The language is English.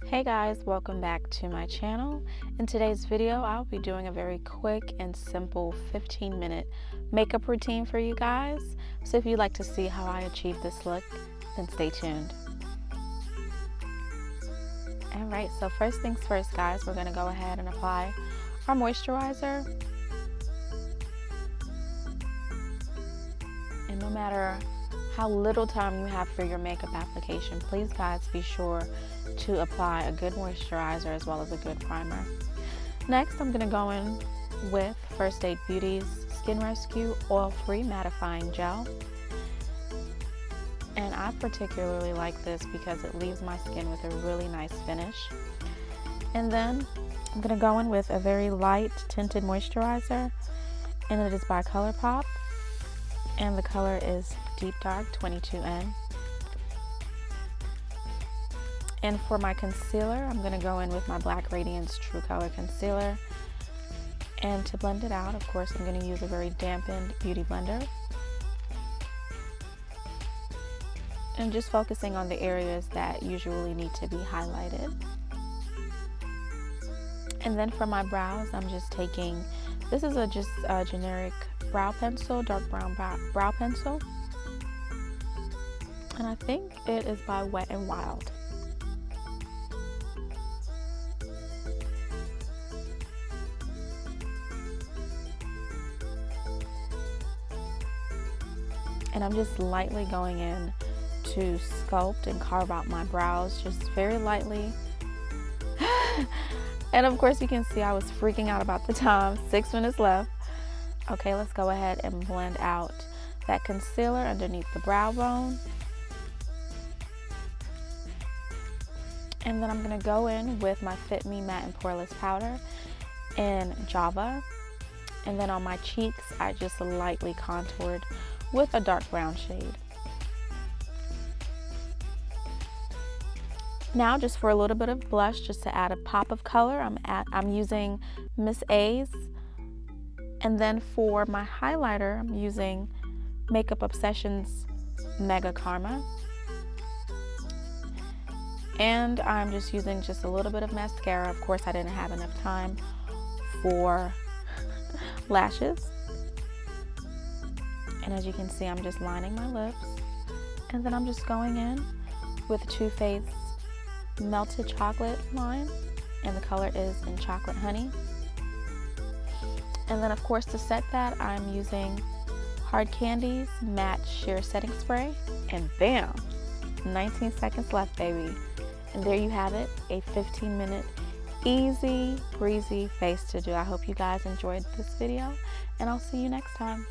Hey guys, welcome back to my channel. In today's video, I'll be doing a very quick and simple 15-minute makeup routine for you guys. So if you'd like to see how I achieve this look, then stay tuned. Alright, so first things first guys, we're going to go ahead and apply our moisturizer. And no matter how little time you have for your makeup application, please guys be sure to apply a good moisturizer as well as a good primer. Next, I'm going to go in with First Aid Beauty's Skin Rescue Oil-Free Mattifying Gel. And I particularly like this because it leaves my skin with a really nice finish. And then I'm going to go in with a very light tinted moisturizer, and it is by ColourPop, and the color is Deep Dark 22N. And for my concealer, I'm going to go in with my Black Radiance True Color Concealer. And to blend it out, of course, I'm going to use a very dampened beauty blender. And just focusing on the areas that usually need to be highlighted. And then for my brows, I'm just taking, this is just a generic brow pencil, dark brown brow pencil. And I think it is by Wet n Wild. And I'm just lightly going in to sculpt and carve out my brows, just very lightly. And of course you can see I was freaking out about the time, 6 minutes left. Okay, let's go ahead and blend out that concealer underneath the brow bone. And then I'm gonna go in with my Fit Me Matte and Poreless Powder in Java. And then on my cheeks, I just lightly contoured with a dark brown shade. Now, just for a little bit of blush, just to add a pop of color, I'm using Miss A's. And then for my highlighter, I'm using Makeup Obsession's Mega Karma. And I'm just using just a little bit of mascara. Of course, I didn't have enough time for lashes. And as you can see, I'm just lining my lips. And then I'm just going in with Too Faced Melted Chocolate line. And the color is in Chocolate Honey. And then of course to set that, I'm using Hard Candy's Matte Sheer Setting Spray. And bam! 19 seconds left, baby. And there you have it, a 15-minute easy breezy face to do. I hope you guys enjoyed this video, and I'll see you next time.